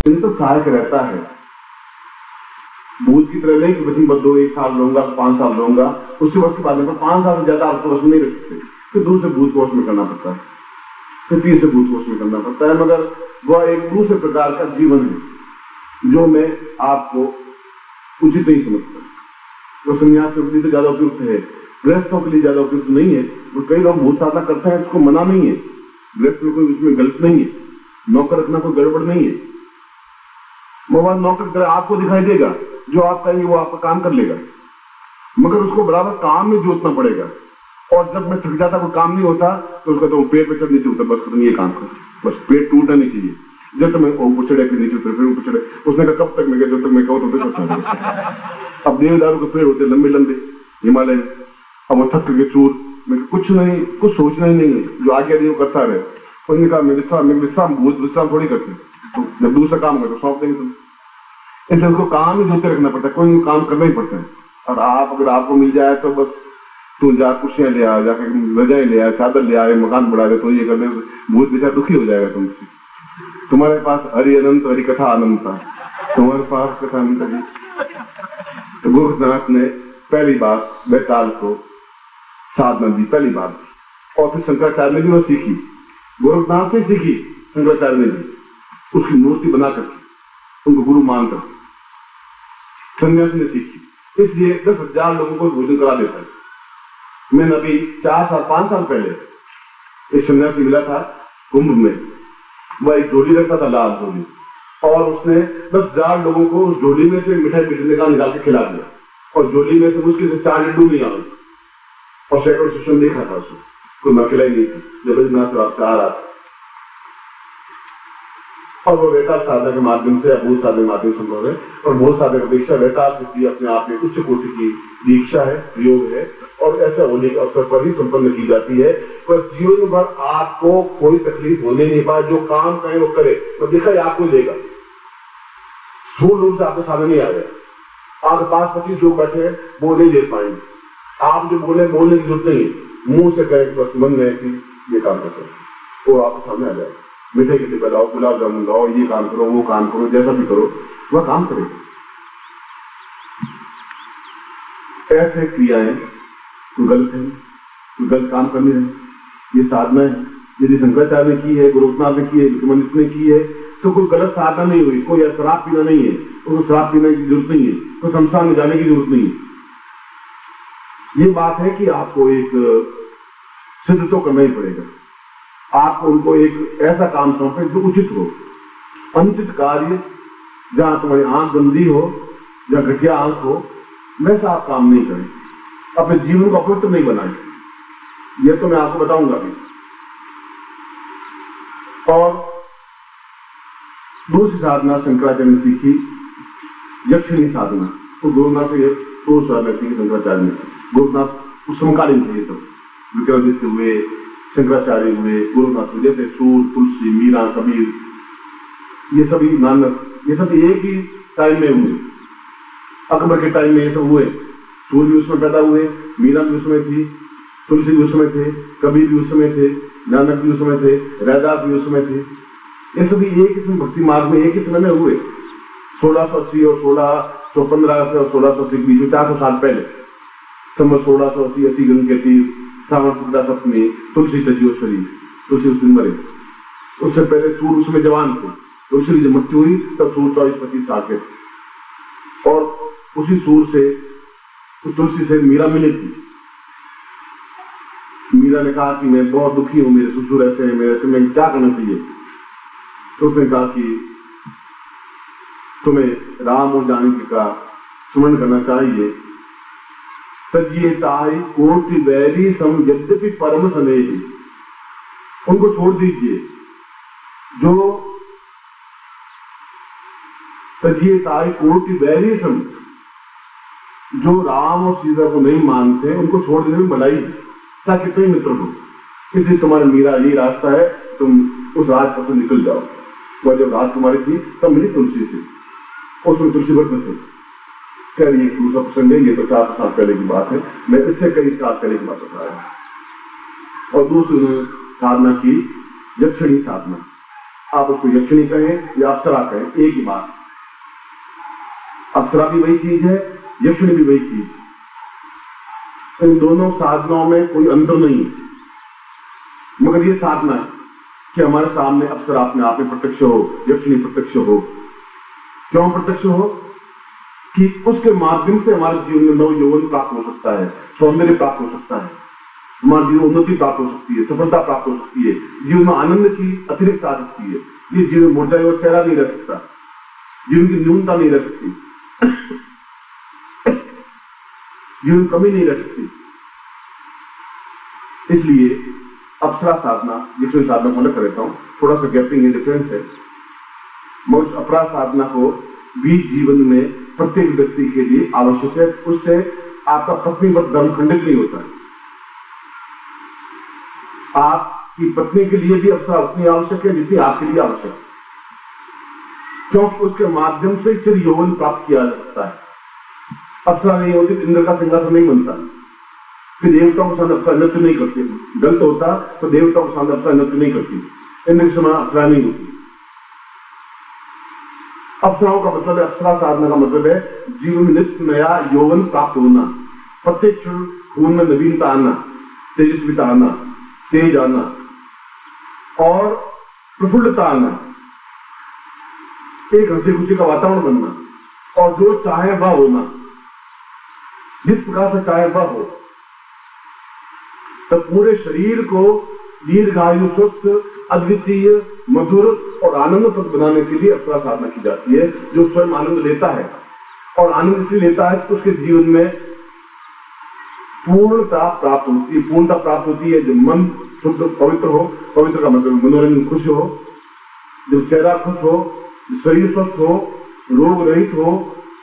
तो सहायक रहता है। भूत की तरह नहीं कि वचन बदलो 1 साल रहूंगा 5 साल रहूंगा, उसके वश की बात नहीं, 5 साल से ज्यादा आपको वश नहीं रख सकते, फिर दूसरे भूत को वश में करना पड़ता है, फिर तीसरे भूत को वश में करना पड़ता है। मगर वह एक दूसरे प्रकार का जीवन है जो मैं आपको उचित नहीं समझता। वो संन्यास के लिए तो ज्यादा उपयुक्त है, गृहस्थों के लिए ज्यादा उपयुक्त नहीं है। और कई लोग भूत साधना करते हैं, इसको मना नहीं है, गृहस्थ में कोई उसमें गलत नहीं है, नौकर रखना कोई गड़बड़ नहीं है। मोबाइल नौकर तरह आपको दिखाई देगा, जो आप कहेंगे वो आपका काम कर लेगा, मगर उसको बराबर काम में जोतना पड़ेगा। और जब मैं थक जाता कोई काम नहीं होता तो उसका तो पेट पे चढ़ नीचे उतर, बस तुम ये काम करो, बस पेट टूटना नहीं चाहिए। जब तक मैं ऊपर चढ़े फिर नीचे उतर, फिर ऊपर चढ़े, उसने कहा कब तक मैं जब तक मैं कहूँ तो अब देवदारों के पेड़ होते लंबे लंबे हिमालय में, अब वो थक के चूर, मैं कुछ नहीं, कुछ सोचना ही नहीं है, जो आगे वो करता रहे। उन्होंने कहा मैं विश्राम थोड़ी करते, तो जब दूसरा काम करो सौंप देंगे तुम। इसलिए उसको काम ही जोते रखना पड़ता है, कोई काम करना ही पड़ता है। और आप अगर आपको मिल जाए तो बस तू जा कुर्सियां ले आ, जाके रजाई ले आ, चादर ले आए, मकान बढ़ा दे, तो ये कर दे, भूत बेचारा दुखी हो जाएगा तुमसे। तुम्हारे पास हरि अनंत हरि कथा अनंत था, तुम्हारे पास कथा अनंत है। तो गोरखनाथ ने पहली बार बैताल को साधना दी, पहली बार, और फिर शंकराचार्य ने भी वो सीखी, गोरखनाथ से सीखी शंकराचार्य ने भी, उसकी मूर्ति बनाकर उनको गुरु मानकर सन्यासी ने सीखी। इसलिए 10,000 लोगों को भोजन करा देता है। मैंने अभी 4 साल 5 साल पहले एक सन्यासी मिला था कुंभ में, वह एक झोली रखता था, लाल झोली, और उसने 10,000 लोगों को उस झोली में से मिठाई निकाल के खिला दिया, और झोली में से मुश्किल से 4 लड्डू नहीं आए, और सैकड़ों शिष्यों देखा था उसको, कोई मखिला ही नहीं थी, जब आप आ रहा था। और वो वेताल साधना के माध्यम से, भूत साधना के माध्यम से संभव है। और भूत साधना की दीक्षा वेताल सिद्धि अपने आप में उच्च कोटि की दीक्षा है, योग है, और ऐसा होने के अवसर पर ही संपन्न की जाती है। पर जीवन भर आपको कोई तकलीफ होने नहीं पाए, जो काम करें वो करे, तो देखा ही आपको लेगा, स्थूल रूप से आपको साधन नहीं आएगा। आपके पास 25 लोग बैठे हैं, वो नहीं ले पाएंगे, आप जो बोलने की जरूरत नहीं है, मुंह से कहे बस मन में कि ये काम करते, वो आपके सामने आ जाएगा। मीठे की डिब्बा लाओ, गुलाब जामुन लाओ, ये काम करो, वो काम करो, जैसा भी करो वह काम करेगा। ऐसे क्रियाएं गलत है, गलत काम करने हैं, ये साधना है। यदि शंकराचार्य ने की है, गोरखनाथ ने की है, विक्रमादित्य ने की है, तो कोई गलत साधना नहीं हुई। कोई शराब पीना नहीं है, तो शराब पीने की जरूरत नहीं है, कोई शमशान में जाने की जरूरत नहीं है। ये बात है कि आपको एक सिद्ध तो करना ही पड़ेगा, आपको उनको एक ऐसा काम सौंपे जो उचित हो। अनुचित कार्य, जहां तुम्हारी आंख गंदी हो, जहां घटिया आंख हो, वैसा आप काम नहीं करें, अपने जीवन को अपवित्र नहीं बनाए। यह तो मैं आपको बताऊंगा भी। और दूसरी साधना शंकराचार्य ने सीखी, यक्षिणी साधना। तो गोरखनाथ से तो साधना सीखी शंकराचार्य ने। गोरखनाथ उस समकालीन थे, सब विक्रमादित्य हुए, शंकराचार्य हुए, गोरखनाथ हुए, जैसे सूर, तुलसी, मीरा, कबीर, ये सभी नानक, ये सब एक ही टाइम में हुए। अकबर के टाइम में ये सब हुए। सूर भी उसमें पैदा हुए, मीरा भी उसमें थी, तुलसी भी उसमें थे, कबीर भी उसमें थे, नानक भी उसमें थे, रैदास भी उसमें थे। ये सभी एक ही भक्ति मार्ग में एक ही समय में हुए। 1680 और 1615 से और 1680 के बीच में 400 साल पहले, संवत 1680 गंग के तीर, श्रावण शुक्ला सप्तमी, तुलसी तजीश्वरी, तुलसी उस दिन मरे। उससे पहले सूर उसमें जवान थे, तुलसी जब मृत्यु हुई तब सूर 24-25 साल के थे। और उसी सूर से, तुलसी से मीरा मिली थी। मीरा ने कहा कि मैं बहुत दुखी हूं, मेरे ससुर ऐसे हैं, मेरे से मैं क्या करना चाहिए। तो उसने कहा कि तुम्हें राम और जानकी का स्मरण करना चाहिए। तजिए ताई कोटि वैरी सम यद्यपि परम स्नेही, उनको छोड़ दीजिए। जो तजिए ताई कोटि वैरी सम, जो राम और सीता को नहीं मानते उनको छोड़ देने में भलाई, चाहे कितने मित्र हो। इसलिए तुम्हारा मीरा यही रास्ता है, तुम उस रास्ते से निकल जाओ। वह जब राजकुमारी थी तब मिली तुलसी से, उसमें तुलसी व्रत में थे। क्या ये दूसरा प्रसंग है, ये 50 साल पहले की बात है, मैं इससे कई साल पहले की बात बता रहा हूं। और दूसरी साधना की यक्षिणी साधना। आप उसको यक्षिणी कहें या अप्सरा कहें, एक ही बात। अप्सरा भी वही चीज है, यक्षिणी भी वही चीज है। इन दोनों साधनाओं में कोई अंतर नहीं है, मगर ये साधना है कि हमारे सामने अप्सरा अपने आप में प्रत्यक्ष हो, यक्षिणी प्रत्यक्ष हो। क्यों प्रत्यक्ष हो? कि उसके माध्यम से हमारे जीवन में नव यौवन प्राप्त हो सकता है, सौंदर्य प्राप्त हो सकता है, हमारे जीवन में उन्नति प्राप्त हो सकती है, सफलता प्राप्त हो सकती है, जीवन में आनंद की अतिरिक्त आ सकती है। ये जीवन मोटा और चेहरा नहीं रह सकता, जीवन की न्यूनता नहीं रह सकती, जीवन कमी नहीं रह सकती। इसलिए अप्सरा साधना, जिसमें साधना को अलग कर देता हूं, थोड़ा सा गैपिंग डिफरेंस है। मगर अपरा साधना को भी जीवन में प्रत्येक व्यक्ति के लिए आवश्यक है। उससे आपका पत्नीवत धर्म खंडित नहीं होता है। आपकी पत्नी के लिए भी अप्सरा उतनी आवश्यक है जितनी आपके लिए आवश्यक है, क्योंकि उसके माध्यम से चिर यौवन प्राप्त किया जा सकता है। अप्सरा नहीं होती इंद्र का सिंहासन नहीं बनता, फिर देवताओं के सामने अप्सरा नृत्य नहीं करती। गलत होता तो देवताओं के सामने अप्सरा नृत्य नहीं करती, इंद्र के समान अप्सरा नहीं होती। अप्सराओं का मतलब है, अप्सरा साधना का मतलब है जीवन में नित्य नया यौवन प्राप्त होना, प्रत्येक क्षण खून में नवीनता आना, तेजस्विता आना, तेज आना और प्रफुल्लता आना, एक हंसी खुशी का वातावरण बनना, और जो चाहे वह होना, जिस प्रकार से चाहे वह हो। तब पूरे शरीर को दीर्घायु, स्वस्थ, अद्वितीय, मधुर और आनंदप्रद बनाने के लिए अप्सरा साधना की जाती है। जो स्वयं आनंद लेता है, और आनंद इसलिए लेता है तो उसके जीवन में पूर्णता प्राप्त होती है। पूर्णता प्राप्त होती है जब मन शुद्ध पवित्र हो, पवित्र का मतलब मनोरंजन खुश हो, जब चेहरा खुश हो, शरीर स्वस्थ हो, रोग रहित हो,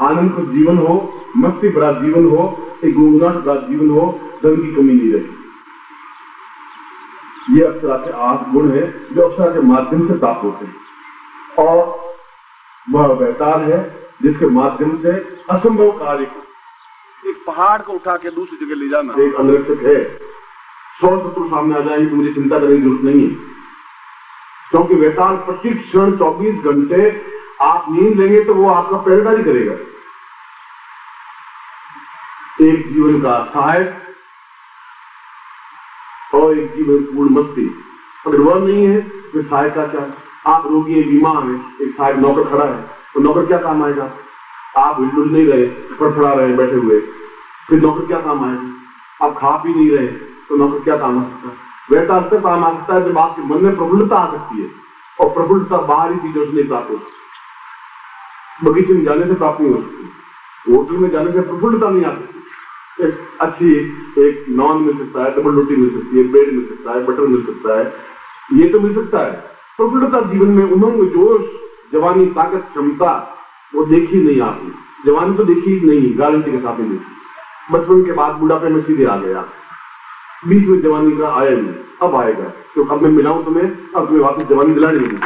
आनंद का जीवन हो, मस्ती भरा जीवन हो, एक गुणगान भरा जीवन हो, धन की कमी नहीं रहे। ये अप्सरा के 8 गुण है जो अप्सरा के माध्यम से प्राप्त होते हैं, और वह अवतार है जिसके माध्यम से असंभव कार्य को, एक पहाड़ को उठा के दूसरी जगह ले जाना, एक अंगरक्षक है। 100 शत्रु सामने आ जाएंगे तो मुझे चिंता करने की जरूरत नहीं है, क्योंकि वैताल प्रति क्षण 24 घंटे आप नींद लेंगे तो वो आपका पहरेदारी करेगा। एक जीवन का सहायक और एक जीवन पूर्ण मस्ती। अगर वह नहीं है तो सहायक का क्या? आप रोगी है, बीमार है, एक सहायक नौकर खड़ा है, तो नौकर क्या काम आएगा? आप हिलडुल नहीं रहे, फड़फड़ा रहे बैठे हुए, फिर नौकर क्या काम आएगा? आप खा पी नहीं रहे तो नौकर क्या काम आ सकता है? वैसा असर काम आ सकता है जब आपके मन में प्रफुल्लता आ सकती है, और प्रफुल्लता बाहरी चीजों से नहीं प्राप्त हो सकती, बगीचे में जाने से प्राप्त नहीं हो सकती, होटल में जाने से प्रफुल्लता नहीं आ सकती। एक अच्छी एक नॉन मिल सकता है, डबल रोटी मिल सकती है, ब्रेड मिल सकता है, बटर मिल सकता है, ये तो मिल सकता है। प्रफुल्लता जीवन में उमंग, जोश, जवानी, ताकत, क्षमता वो देखी नहीं आपने। जवानी तो देखी नहीं, गारंटी के साथ नहीं देखी। बचपन के बाद बुढ़ापे में सीधे आ गया, बीच में जवानी का आया नहीं, अब आएगा। तो अब मैं मिलाऊं तुम्हें, अब तुम्हें वापस जवानी दिलानी नहीं।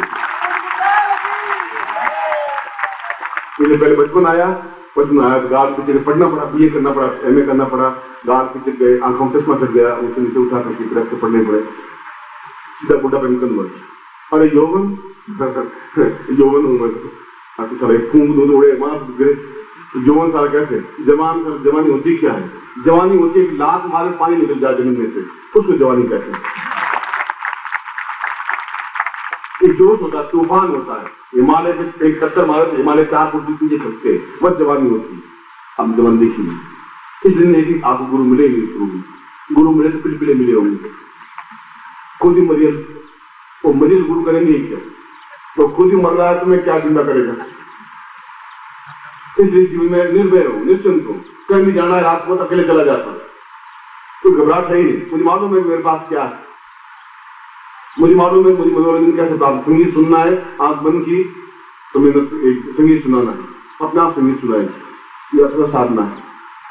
पहले बचपन आया तो गाल पीछे पढ़ना पड़ा, बीए करना पड़ा, एमए करना पड़ा, गाल पीछे गए, आंखों में चश्मा चढ़ गया, उसे नीचे उठा करके तरफ से पढ़ने पड़े, सीधा बुढ़ापे में कन्वर्ट। अरे यौवन यौवन हूं मैं, सारे फूंक दो उड़े मार गिरे, यौवन सारा कैसे? जवानी होती क्या है? जवानी होती है लात मारे पानी निकल जाए जमीन में से, उसको जवानी कहते हैं। एक जोश होता है, तूफान होता है, हिमालय में एक चक्कर मारे तो हिमालय 4 फुट पीछे खसते, वह जवानी होती है। अब जवान देखी नहीं। इस दिन नहीं आपको गुरु मिले नहीं, गुरु मिले तो पिलपिले मिले होंगे। खुद ही मरियल, वो मरियल गुरु करेंगे क्या? तो खुद ही मर रहा है तो मैं क्या चिंता करेगा? इसलिए जीवन में निर्भय हो, निश्चिंत हो, कहीं भी जाना है रात को अकेले चला जाता है, कोई घबराहट नहीं। मुझे मालूम है मेरे पास क्या है, मुझे मालूम है मुझे मनोरंजन कैसे प्राप्त। संगीत सुनना है, आंख बंद की तो मैंने संगीत सुनाना है, अपने आप संगीत सुनाएंगे, ये अपना साधना है।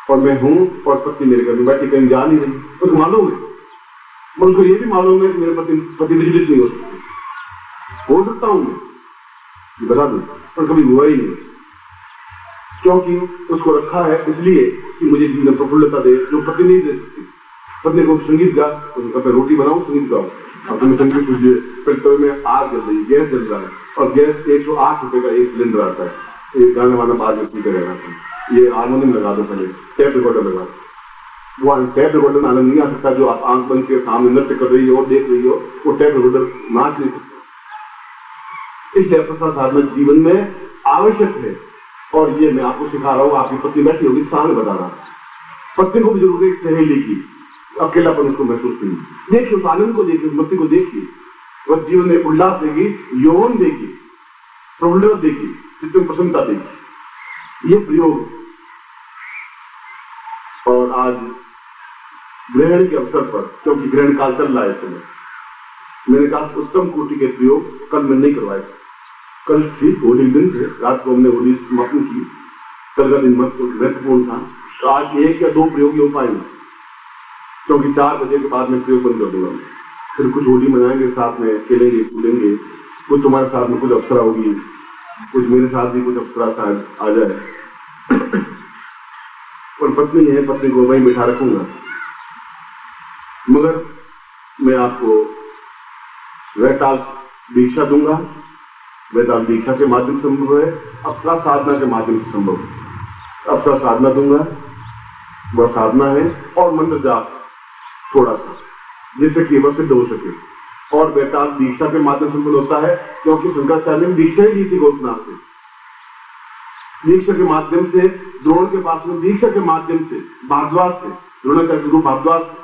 और मैं हूं और पत्नी मेरे घर में बैठी कहीं जा नहीं रही, उसको मालूम है। मुझको ये भी मालूम है कि मेरे पति विचलित नहीं हो सकते, हो सकता हूं मैं, बता दूं, पर कभी हुआ ही नहीं, क्योंकि उसको रखा है इसलिए कि मुझे जीवन प्रफुल्लता दे, जो पत्नी नहीं दे सकती। पत्नी को संगीत गा, उनका रोटी बनाओ, संगीत गाओ, अब तुम्हें समझ लीजिए, फिर तो में आग जल रही, गैस जल रहा है, और गैस 108 रुपए का एक सिलेंडर आता है। एक गाने वाला बाद में सुनते रहना था, ये हारमोनियम लगा दो, पहले टेप रिकॉर्डर लगा दो। वो टेप रिकॉर्डर में आनंद नहीं आ सकता जो आप आंख बंद के सामने नृत्य कर रही हो और देख रही हो, वो टेप रिकॉर्डर नाच नहीं सकता। इसलिए प्रसाद साधना जीवन में आवश्यक है, और ये मैं आपको सिखा रहा हूँ। आपकी पत्नी बैठी होगी सामने बता रहा, पत्नी को भी जरूरत है सहेली की, अकेलापन उसको महसूस नहीं। देखिए उस आनंद को देखिए, उस भक्ति को देखिए, वह जीवन में उल्लास देगी, यौवन देगी, प्रफुल्लता देगी, चित्त में प्रसन्नता देगी। ये प्रयोग। और आज ग्रहण के अवसर पर, क्योंकि ग्रहण काल चल रहा है इस समय, मैंने कहा उत्तम कोटि के प्रयोग कल मैं नहीं करवाए। कल ठीक होली दिन थे, रात को हमने होली समापन की, कल का दिन महत्वपूर्ण था। तो आज 1 या 2 प्रयोग हो पाएंगे, क्योंकि 4 बजे के बाद मैं प्रयोग बंद कर दूंगा। फिर कुछ होली मनाएंगे, साथ में खेलेंगे कूदेंगे, कुछ तुम्हारे साथ में कुछ अप्सरा होगी, कुछ मेरे साथ भी कुछ अप्सरा शायद आ जाए। और पत्नी है, पत्नी को वहीं बैठा रखूंगा। मगर मैं आपको वैताल दीक्षा दूंगा। वैताल दीक्षा के माध्यम से संभव है, अप्सरा साधना के माध्यम से संभव है। अप्सरा साधना दूंगा, वह साधना है, और मंत्र जाप थोड़ा सा, जिससे कि वह सिद्ध हो सके। और वैताल दीक्षा के माध्यम से संभव होता है, क्योंकि शंकराचार्य ने दीक्षा ही दी थी गोपनाथ से। दीक्षा के माध्यम से द्रोण के पास में, दीक्षा के माध्यम से भारद्वाज से, द्रोणाचार्य गुरु भारद्वाज से।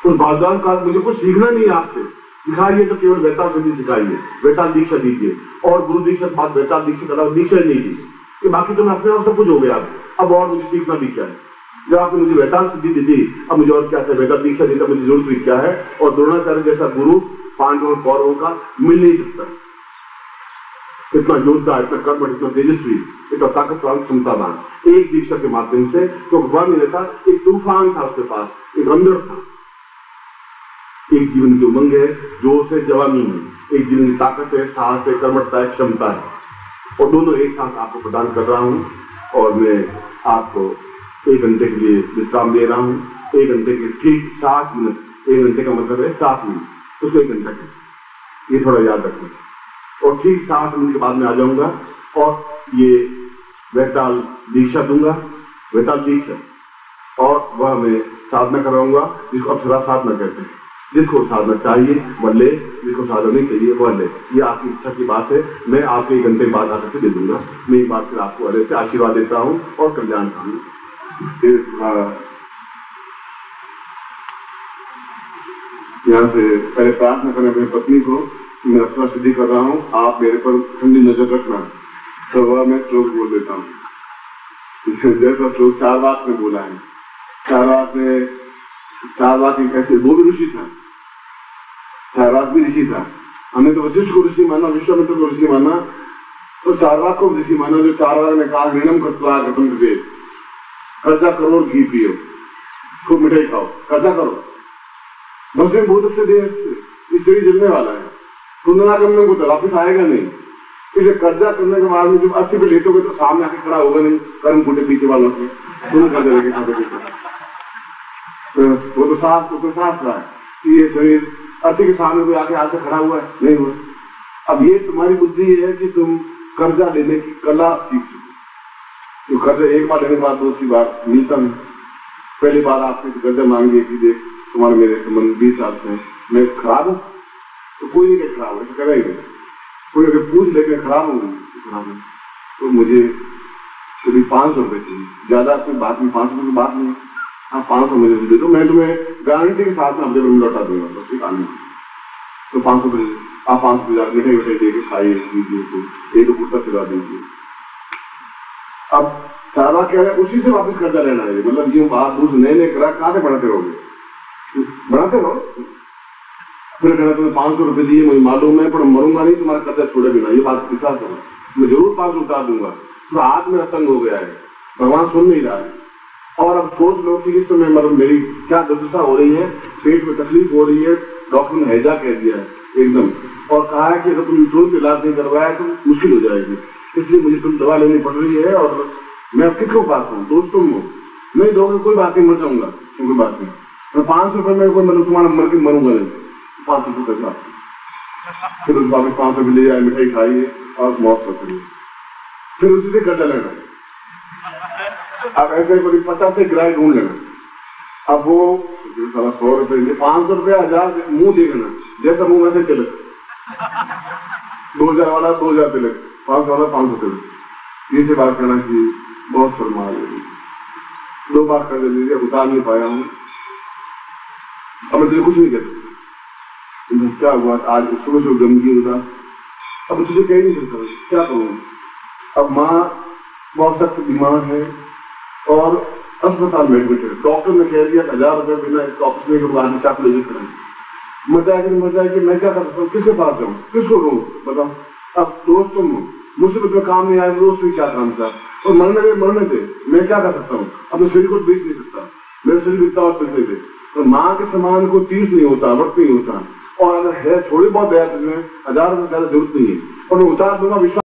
उस भारद्वाज का मुझे कुछ सीखना नहीं है आपसे, सिखाइए तो केवल वैताल से भी सिखाइए, वैताल दीक्षा दीजिए। और गुरु दीक्षा के बाद वैताल दीक्षा का दीक्षा ही नहीं दी कि बाकी तो मैं अपने आप सब कुछ हो गया। अब और मुझे सीखना भी क्या है? जब आपने मुझे वैताल सिद्धि दी, अब मुझे और क्या है? वैताल दीक्षा दी, मुझे जरूरत भी क्या है? और द्रोणाचार्य जैसा गुरु पांडवों कौरवों का मिल नहीं सकता। इतना योद्धा, इतना कर्मठ, इतना तेजस्वी, इतना ताकतवान, क्षमतावान, एक दीक्षा के माध्यम से। तो भगवान ने देखा एक तूफान था उसके पास, एक अंदर था, एक जीवन की उमंग है, जोश है, जवानी है, एक जीवन की ताकत है, साहस है, कर्मठता है, क्षमता है, और दोनों एक साथ आपको प्रदान कर रहा हूं। और मैं आपको 1 घंटे के लिए विश्राम दे रहा हूं। 1 घंटे के ठीक 60 मिनट, 1 घंटे का मतलब है 60 मिनट, उसको 1 घंटा है, ये थोड़ा याद रखें। और ठीक 60 मिनट के बाद में आ जाऊंगा और ये वैताल दीक्षा दूंगा, वैताल दीक्षा, और वह मैं साधना कराऊंगा, जिसको अप्सरा साधना कहते हैं। जिसको साधना चाहिए वह ले, जिसको साधना नहीं चाहिए वह ले। ये आपकी इच्छा की बात है। मैं आपके 1 घंटे बाद आकर के दे दूंगा। मैं ये बात फिर आपको अलग से आशीर्वाद देता हूँ और कल्याण कामना। यहाँ से पहले प्रार्थना करें अपनी पत्नी को, मैं अपना सिद्धि कर रहा हूँ, आप मेरे पर ठंडी नजर रखना। तो वह मैं श्लोक बोल देता हूँ, जैसा श्लोक चारवाक में बोला है। चारवाक में, चारवाक एक ऐसे, वो भी ऋषि था, चारवाक भी ऋषि था। हमने तो वशिष्ठ को ऋषि माना, विश्वामित्र को ऋषि माना, तो चारवाक को ऋषि माना। जो चारवाक ने कहा ऋणम कृत्वा घटम पिबेत, कर्जा करो और घी पियो, खूब मिठाई खाओ, कर्जा करो, बस में बहुत अच्छे देह, इस शरीर जलने वाला है, कुंदनागमन को तो वापिस आएगा नहीं। इसे कर्जा करने के बाद में जब 80 पे लेटोगे तो सामने आके खड़ा होगा नहीं, कर्म कूटे पीछे वालों से तुम कर्जा लेके खाते पीछे। वो तो साफ रहा है कि ये शरीर 80 के सामने कोई आके आके खड़ा हुआ है, नहीं हुआ। अब ये तुम्हारी बुद्धि ये है कि तुम कर्जा लेने की कला सीख सको। तो कर्जा एक बार लेने के बाद दूसरी बार मिलता नहीं। पहली बार आपने कर्जा मांगी कि देख तुम्हारे मेरे संबंध 20 साल से मैं खराब हूँ, तो कोई नहीं खराब है, ऐसा करेगा। कोई अगर पूछ लेकर खराब हूँ तो मुझे कभी 500 रुपए चाहिए, ज्यादा कोई बात नहीं, 500 की बात नहीं, आप 500 मुझे दे दो, मैं तुम्हें गारंटी के साथ में अपने लौटा दूंगा, बस एक आदमी। तो 500 रुपए आप 500 रुपये मिठाई मिठाई दे के खाइए, दीजिए, एक कुर्ता सिला दीजिए। अब सारा कह रहा है उसी से वापस कर्जा लेना है, मतलब जो बात दूर नए नए करा, कहाँ से बढ़ाते रहोगे? बढ़ाते रहो। फिर कहना तुम्हें 500 रुपए दिए, मुझे मालूम है, पर मरूंगा नहीं, तुम्हारा कर्जा छोड़े बिना, ये बात विश्वास करो, मैं जरूर 500 उतार दूंगा। तो हाथ में तंग हो गया है, भगवान सुन नहीं रहा है। और अब सोच लो कि इस समय मतलब मेरी क्या दुर्दशा हो रही है, पेट में तकलीफ हो रही है, डॉक्टर ने हैजा कह दिया है एकदम, और कहा है कि अगर तुम तुरंत इलाज नहीं करवाया तो मुश्किल हो जाएगी, इसलिए मुझे तुम दवा लेनी पड़ रही है। और मैं अब किसको पास हूँ? दोस्तों में नहीं दोगे कोई बात नहीं, मर जाऊंगा, कोई बात नहीं, मैं 500 रुपये में कोई मतलब तुम्हारा मर के मरूंगा नहीं, 500 रुपये का। फिर उस वापस 500 रुपये ले जाए, मिठाई खाइए और मौत करते हैं, फिर उसी से गड्ढा लेना। अब ऐसे कोई 50 से ग्राहक ढूंढ लेना। अब वो 100 रुपये 500 रुपये 1000 मुंह देखना, जैसा मुंह वैसे तिलक, 2000 वाला 2000 तिलक, 500 वाला 500 तिलक। ये से बात करना चाहिए, बहुत शर्मा रही। 2 बार कर दीजिए, उतार नहीं पाया हूँ, अब मैं तुझे कुछ नहीं कहता। क्या हुआ आज सुबह से गमगीन था, अब तुझे कह नहीं सकता क्या करूँ। अब माँ बहुत सख्त बीमार है और अस्पताल में एडमिट है। डॉक्टर ने कह दिया 1000 रुपये बिना इसका ऑपरेशन के बाद चाकू कराएं। मजा कि मैं क्या कर सकता हूँ, किसके पास जाऊँ, किसको कहूँ बताओ। अब दोस्त तुम मुसीबत में काम नहीं आए, दोस्त भी क्या काम था, और मरने थे, मैं क्या कर सकता हूँ। अब मैं शरीर को बेच नहीं सकता, मेरे शरीर बिकता और पैसे थे। तो माँ के समान को तीर्थ नहीं होता, व्रत नहीं होता, और अगर है थोड़ी बहुत दया तुझमें 1000 रुपये ज्यादा जरूरत नहीं है, और मैं उतार दूंगा विश्वास